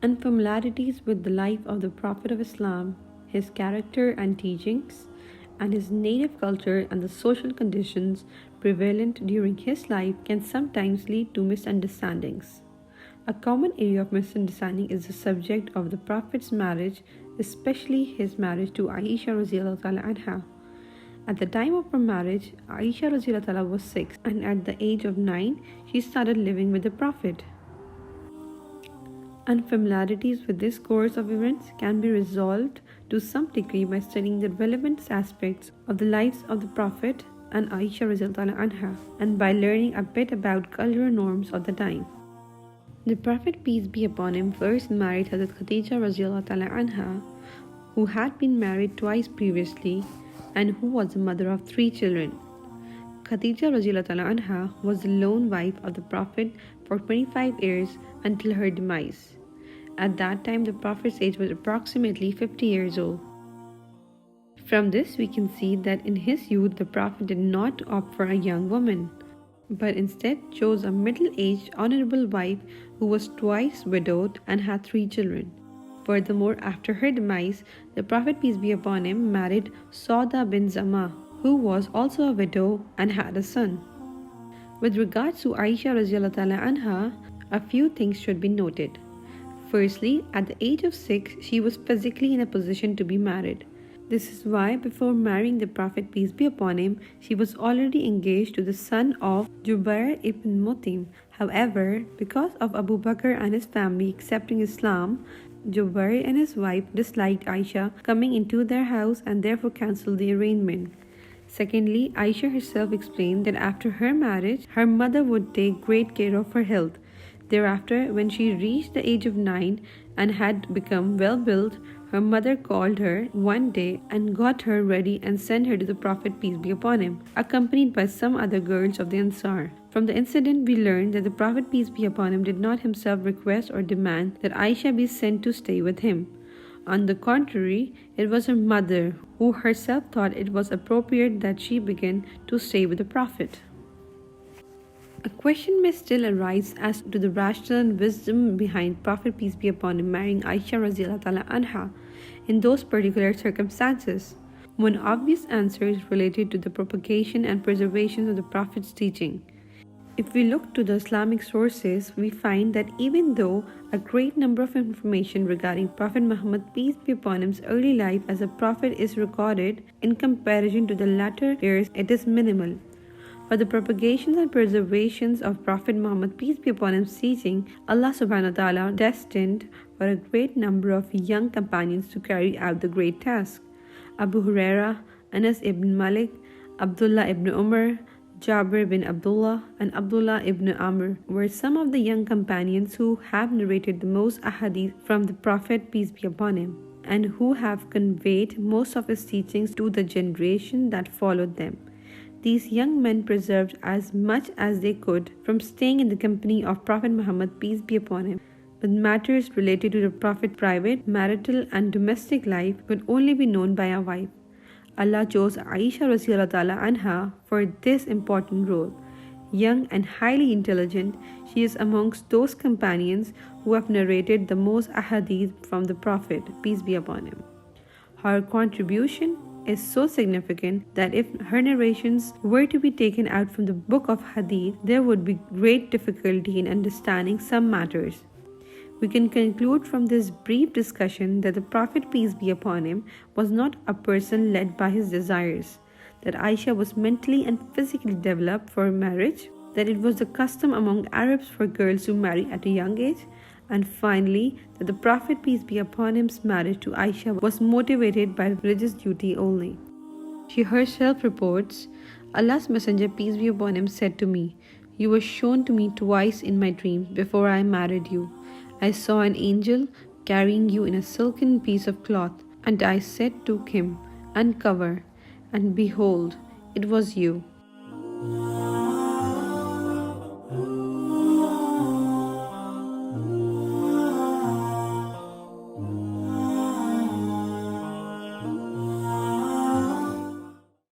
and familiarities with the life of the Prophet of Islam, his character and teachings, and his native culture and the social conditions prevalent during his life can sometimes lead to misunderstandings. A common area of misunderstanding is the subject of the Prophet's marriage, especially his marriage to Aisha radiallahu ta'ala anha. At the time of her marriage, Aisha radiallahu ta'ala was 6, and at the age of 9, she started living with the Prophet. Unfamiliarities with this course of events can be resolved to some degree by studying the relevant aspects of the lives of the Prophet and Aisha radiallahu anha, and by learning a bit about cultural norms of the time. The Prophet, peace be upon him, first married Hazrat Khadija radiallahu anha, who had been married twice previously and who was the mother of 3 children. Khadija radiallahu anha was the lone wife of the Prophet for 25 years until her demise. At that time, the Prophet's age was approximately 50 years old. From this, we can see that in his youth, the Prophet did not opt for a young woman, but instead chose a middle-aged, honorable wife who was twice widowed and had 3 children. Furthermore, after her demise, the Prophet, peace be upon him, married Sauda bin Zama, who was also a widow and had a son. With regards to Aisha radiallahu ta'ala anha, a few things should be noted. Firstly, at the age of 6, she was physically in a position to be married. This is why before marrying the Prophet, peace be upon him, she was already engaged to the son of Jubair ibn Mut'im. However, because of Abu Bakr and his family accepting Islam, Jubair and his wife disliked Aisha coming into their house and therefore cancelled the arrangement. Secondly, Aisha herself explained that after her marriage, her mother would take great care of her health. Thereafter, when she reached the age of 9 and had become well built, her mother called her one day and got her ready and sent her to the Prophet, peace be upon him, accompanied by some other girls of the Ansar. From the incident, we learned that the Prophet, peace be upon him, did not himself request or demand that Aisha be sent to stay with him. On the contrary, it was her mother who herself thought it was appropriate that she begin to stay with the Prophet. A question may still arise as to the rationale and wisdom behind Prophet, peace be upon him, marrying Aisha radiallahu ta'ala anha in those particular circumstances. One obvious answer is related to the propagation and preservation of the Prophet's teaching. If we look to the Islamic sources, we find that even though a great number of information regarding Prophet Muhammad, peace be upon him's early life as a prophet is recorded, in comparison to the latter years, it is minimal. For the propagations and preservations of Prophet Muhammad, peace be upon him's teaching, Allah subhanahu wa ta'ala destined for a great number of young companions to carry out the great task. Abu Huraira, Anas ibn Malik, Abdullah ibn Umar, Jabir bin Abdullah, and Abdullah ibn Amr were some of the young companions who have narrated the most ahadith from the Prophet, peace be upon him, and who have conveyed most of his teachings to the generation that followed them. These young men preserved as much as they could from staying in the company of Prophet Muhammad, peace be upon him. But matters related to the Prophet's private, marital, and domestic life could only be known by a wife. Allah chose Aisha radiallahu ta'ala anha for this important role. Young and highly intelligent, she is amongst those companions who have narrated the most ahadith from the Prophet, peace be upon him. Her contribution is so significant that if her narrations were to be taken out from the book of Hadith, there would be great difficulty in understanding some matters. We can conclude from this brief discussion that the Prophet, peace be upon him, was not a person led by his desires, that Aisha was mentally and physically developed for marriage, that it was the custom among Arabs for girls to marry at a young age, and finally, that the Prophet, peace be upon him's marriage to Aisha was motivated by religious duty only. She herself reports, Allah's Messenger, peace be upon him, said to me, "You were shown to me twice in my dreams before I married you. I saw an angel carrying you in a silken piece of cloth, and I said to him, Uncover, and behold, it was you."